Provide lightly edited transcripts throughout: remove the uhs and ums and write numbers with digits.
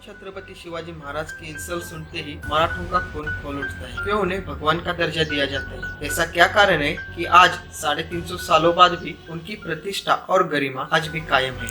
छत्रपति शिवाजी महाराज की इंसल्ट सुनते ही मराठों का खून खोल उठता है। क्यों उन्हें भगवान का दर्जा दिया जाता है? ऐसा क्या कारण है कि आज 350 सालों बाद भी उनकी प्रतिष्ठा और गरिमा आज भी कायम है?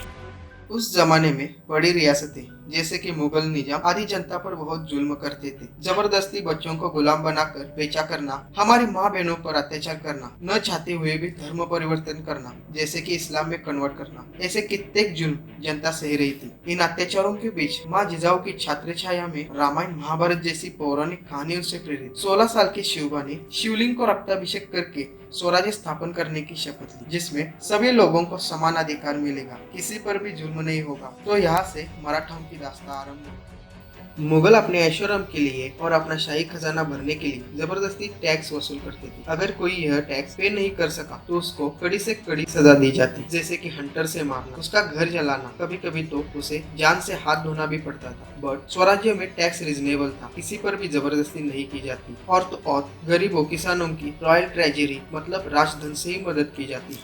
उस जमाने में बड़ी रियासतें जैसे कि मुगल निजाम आदि जनता पर बहुत जुल्म करते थे। जबरदस्ती बच्चों को गुलाम बनाकर बेचा करना, हमारी माँ बहनों पर अत्याचार करना, न चाहते हुए भी धर्म परिवर्तन करना, जैसे कि इस्लाम में कन्वर्ट करना, ऐसे कितने जुल्म जनता सह रही थी। इन अत्याचारों के बीच माँ जिजाऊ की छात्र छाया में रामायण महाभारत जैसी पौराणिक कहानियों से प्रेरित 16 साल की शिवबा ने शिवलिंग को रक्ताभिषेक करके स्वराज्य स्थापन करने की शपथ ली, जिसमें सभी लोगों को समान अधिकार मिलेगा, किसी पर भी जुल्म नहीं होगा। तो यहाँ से मराठाओं की दास्तां आरंभ हुई। मुगल अपने ऐशोआराम के लिए और अपना शाही खजाना भरने के लिए जबरदस्ती टैक्स वसूल करते थे। अगर कोई यह टैक्स पे नहीं कर सका तो उसको कड़ी से कड़ी सजा दी जाती, जैसे कि हंटर से मारना, उसका घर जलाना, कभी कभी तो उसे जान से हाथ धोना भी पड़ता था। बट स्वराज्य में टैक्स रिजनेबल था, किसी पर भी जबरदस्ती नहीं की जाती। और तो और गरीबों किसानों की रॉयल ट्रेजरी मतलब राजधन से ही मदद की जाती।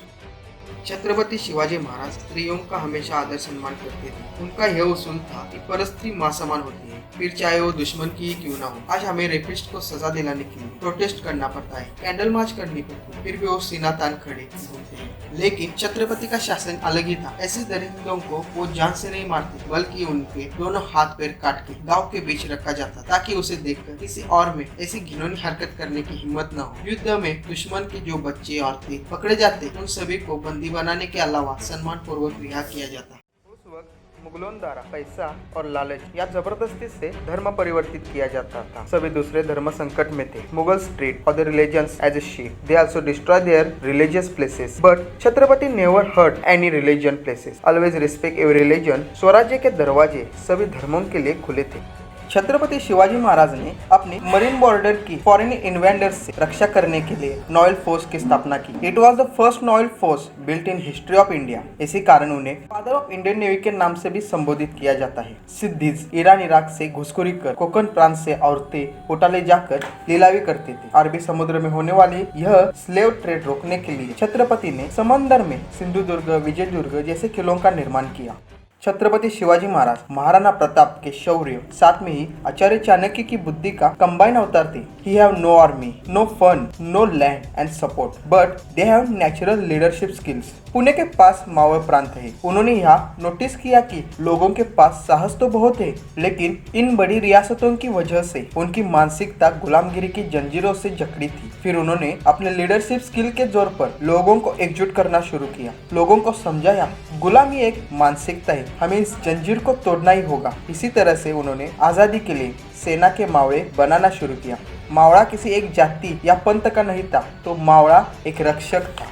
छत्रपति शिवाजी महाराज स्त्रियों का हमेशा आदर सम्मान करते थे। उनका यह उसूल था कि परस्त्री माँ समान होती है, फिर चाहे वो दुश्मन की ही क्यों ना हो। आज हमें रेपिस्ट को सजा दिलाने के लिए प्रोटेस्ट करना पड़ता है, कैंडल मार्च करनी पड़ती है, फिर भी वो सीना तान खड़े घूमते हैं। लेकिन छत्रपति का शासन अलग ही था। ऐसे दरिंदों को वो जान से नहीं मारते, बल्कि उनके दोनों हाथ पैर काट के गाँव के बीच रखा जाता, ताकि उसे देखकर किसी और में ऐसी घिनौनी हरकत करने की हिम्मत न हो। युद्ध में दुश्मन के जो बच्चे औरतें पकड़े जाते, उन सभी को बंदी बनाने के अलावा सम्मान पूर्वक रिहा किया जाता। उस वक्त मुगलों द्वारा पैसा और लालच या जबरदस्ती से धर्म परिवर्तित किया जाता था। सभी दूसरे धर्म संकट में थे। मुगल स्ट्रीट और the religions as a sheep, they also destroy their religious places, but Chhatrapati never hurt any religion places, always respect every religion. स्वराज्य के दरवाजे सभी धर्मों के लिए खुले थे। छत्रपति शिवाजी महाराज ने अपने मरीन बॉर्डर की फॉरेन इन्वेडर्स से रक्षा करने के लिए नॉयल फोर्स की स्थापना की। It was the first Noyyal force built in history of India. इसी कारण उन्हें फादर ऑफ इंडियन नेवी के नाम से भी संबोधित किया जाता है। सिद्दीज ईरान इराक से घुसखोरी कर कोकण प्रांत से औरतें उठा ले जाकर लीलावी करते थे। अरबी समुद्र में होने वाली यह स्लेव ट्रेड रोकने के लिए छत्रपति ने समंदर में सिंधुदुर्ग, विजयदुर्ग जैसे किलों का निर्माण किया। छत्रपति शिवाजी महाराज महाराणा प्रताप के शौर्य, साथ में ही आचार्य चाणक्य की बुद्धि का कंबाइन अवतार थे। He have no army, no fund, no land and support, but they have natural leadership skills. Pune के पास मावळ प्रांत है। उन्होंने यहाँ नोटिस किया कि लोगों के पास साहस तो बहुत है, लेकिन इन बड़ी रियासतों की वजह से उनकी मानसिकता गुलामगिरी की जंजीरों से जकड़ी थी। फिर उन्होंने अपने लीडरशिप स्किल के जोर पर लोगों को एकजुट करना शुरू किया। लोगों को समझाया गुलामी एक मानसिकता है, हमें इस जंजीर को तोड़ना ही होगा। इसी तरह से उन्होंने आजादी के लिए सेना के मावड़े बनाना शुरू किया। मावड़ा किसी एक जाति या पंथ का नहीं था, तो मावड़ा एक रक्षक था।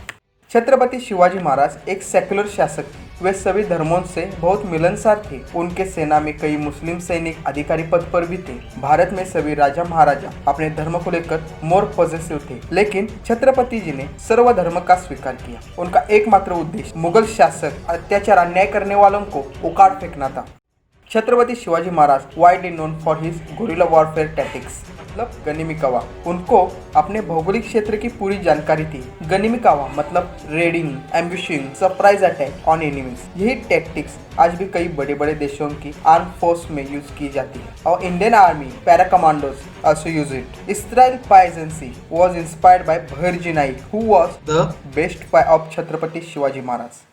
छत्रपति शिवाजी महाराज एक सेक्युलर शासक थे। वे सभी धर्मों से बहुत मिलनसार थे। उनके सेना में कई मुस्लिम सैनिक अधिकारी पद पर भी थे। भारत में सभी राजा महाराजा अपने धर्म को लेकर मोर पॉजिटिव थे, लेकिन छत्रपति जी ने सर्वधर्म का स्वीकार किया। उनका एकमात्र उद्देश्य मुगल शासक अत्याचार अन्याय करने वालों को उखाड़ फेंकना था। Chhatrapati Shivaji Maharaj widely known for his guerrilla warfare tactics, मतलब गनिमी कावा। उनको अपने भौगोलिक क्षेत्र की पूरी जानकारी थी। गनिमी कावा मतलब raiding, ambushing, surprise attack on enemies. यही टैक्टिक्स आज भी कई बड़े बड़े देशों की आर्म फोर्स में यूज की जाती है, और Indian army para commandos also use it. Israel spy agency was inspired by Bhairji Naik, who was the best spy of Chhatrapati Shivaji Maharaj.